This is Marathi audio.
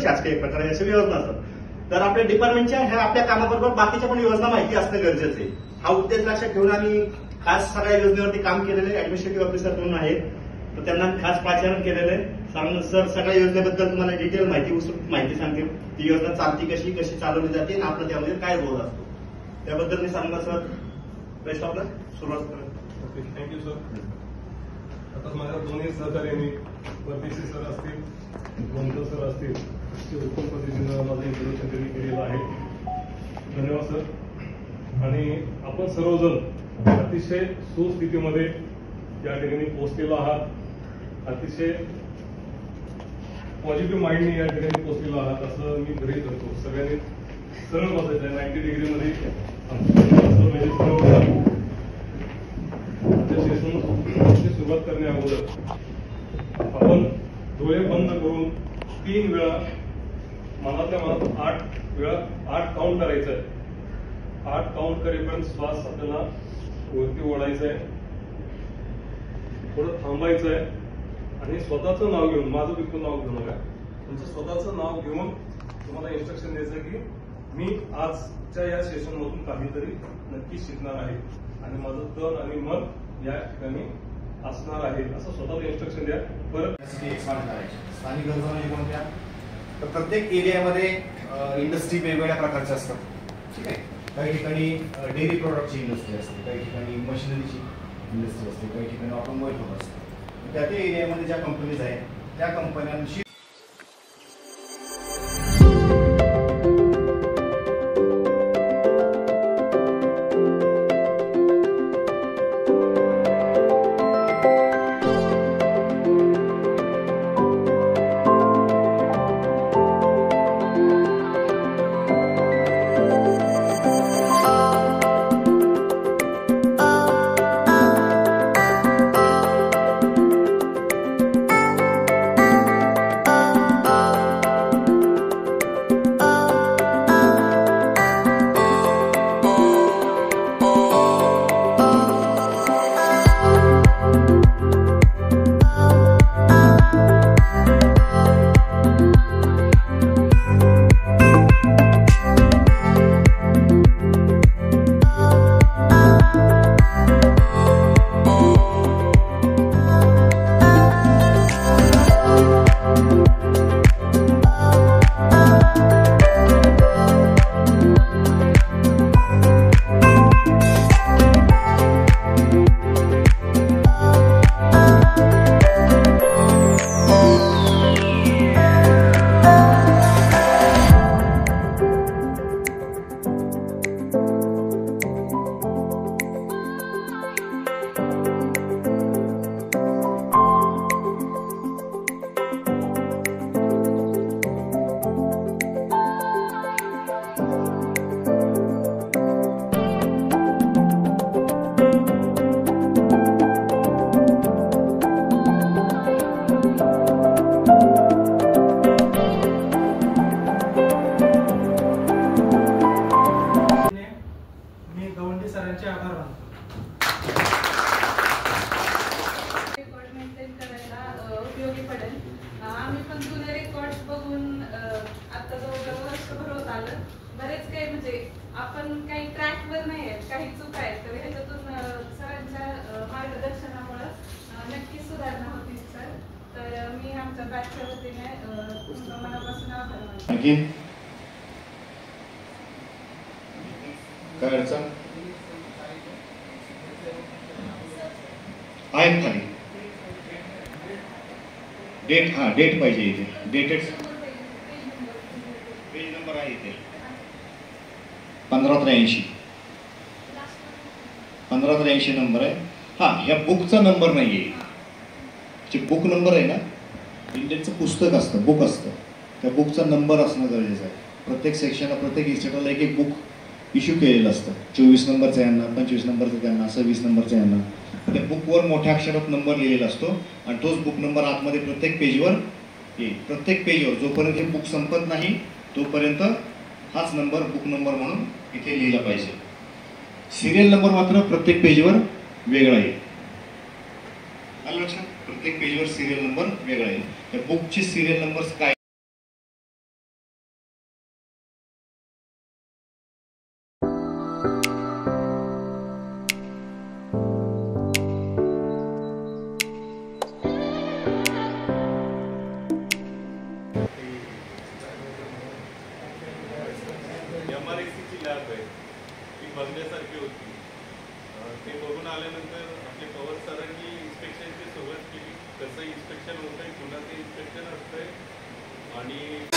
शासकीय एक प्रकारे अशा योजना असतात। तर आपल्या डिपार्टमेंटच्या ह्या आपल्या कामाबरोबर बाकीच्या पण योजना माहिती असणं गरजेचं आहे। हा उद्देश लक्षात ठेवून आम्ही खास सगळ्या योजनेवरती काम केलेले ऍडमिनिस्ट्रेटिव्ह ऑफिसर म्हणून आहेत, तर त्यांना खास पाचारण केलेलं आहे। सर सगळ्या योजनेबद्दल तुम्हाला डिटेल माहिती सांगतील, ती योजना चालती कशी कशी चालवली जाते आणि आपलं त्यामध्ये काय रोल असतो त्याबद्दल मी सांगणार सर। बेस्ट ऑफ लक, सुरुवात करा। Thank you sir. आता माझ्या दोन्ही सहकार्यांनी परदेशी सर असतील, गोंधळ सर असतील, ते उत्तम पद्धतीनं माझं इंट्रोडक्शन त्यांनी केलेलं आहे। धन्यवाद सर। आणि आपण सर्वजण अतिशय सुस्थितीमध्ये या ठिकाणी पोहोचलेलो आहात, अतिशय पॉझिटिव्ह माइंडने या ठिकाणी पोहोचलेलो आहात असं मी गृहीत धरतो। सगळ्यांनी सरळ बसायचं आहे 90 डिग्रीमध्ये सुरुवात करण्या अगोदर आपण डोळे बंद करून 3 वेळा मनातल्या मनात 8 वेळा 8 काउंट करायचं आहे। 8 काउंट करेपर्यंत श्वास आपल्याला वरती ओढायचा आहे, थोडं थांबायचं आहे आणि स्वतःचं नाव घेऊन, माझं बिलकुल नाव घेऊ नका, तुमचं स्वतःचं नाव घेऊन तुम्हाला इन्स्ट्रक्शन द्यायचं की मी आजच्या या सेशन मधून काहीतरी नक्की शिकणार आहे आणि माझं तन आणि मन या ठिकाणी असणार आहे असं स्वतःला इन्स्ट्रक्शन द्या। परत स्थानिक गरजा म्हणजे कोणत्या, तर प्रत्येक एरियामध्ये इंडस्ट्री वेगवेगळ्या प्रकारच्या असतात, ठीक आहे। काही ठिकाणी डेअरी प्रोडक्टची इंडस्ट्री असते, काही ठिकाणी मशिनरीची इंडस्ट्री असते, काही ठिकाणी ऑटोमोबाईल प्रोडक्ट असते। त्या एरियामध्ये ज्या कंपनीज आहेत त्या कंपन्यांशी सरांचे आभार मानतो। रेकॉर्ड मेंटेन करायला उपयोगी पडेल। आम्ही पण जुने रेकॉर्ड्स बघून आता जवळजवळ वर्षभर होत आलं, बरेच काही म्हणजे आपण काही ट्रॅकवर नाही आहेत, काही चूक आहेत, तर ह्याच्यातून सरांच्या मार्गदर्शनामुळे नक्की सुधारणा होतील सर। तर मी आमच्या बॅचच्या वतीने तुमच्या मनापासून आभार मानतो। काय अडचण आहे खाली डेट, हा डेट पाहिजे इथे, डेटेड पेज नंबर आहे इथे 1583 नंबर आहे। हा ह्या बुकचा नंबर नाहीये, जे बुक नंबर आहे ना, इंडियनचं पुस्तक असतं, बुक असतं, त्या बुकचा नंबर असणं गरजेचं आहे। प्रत्येक सेक्शनला, प्रत्येक इन्स्टिट्यूटला एक एक बुक इश्यू केलेलं असतं, 24 नंबरचं यांना, 25 नंबरचं त्यांना, 26 नंबरचं यांना। त्या बुकवर मोठ्या अक्षरात नंबर लिहिलेला असतो आणि तोच बुक नंबर आतमध्ये प्रत्येक पेजवर येईल। प्रत्येक पेजवर जोपर्यंत हे बुक संपत नाही तोपर्यंत हाच नंबर बुक नंबर म्हणून इथे लिहिला पाहिजे। सिरियल नंबर मात्र प्रत्येक पेजवर वेगळा येईल, आलं लक्षात? प्रत्येक पेजवर सिरियल नंबर वेगळा येईल। त्या बुकची सिरियल नंबर काय MRSC लॅब आहे ती बघण्यासारखी होती. ते बघून आल्यानंतर आपले पवार सरांनी इन्स्पेक्शनची सुरुवात केली. कसं इन्स्पेक्शन होतंय, पुन्हा ते इन्स्पेक्शन असतंय आणि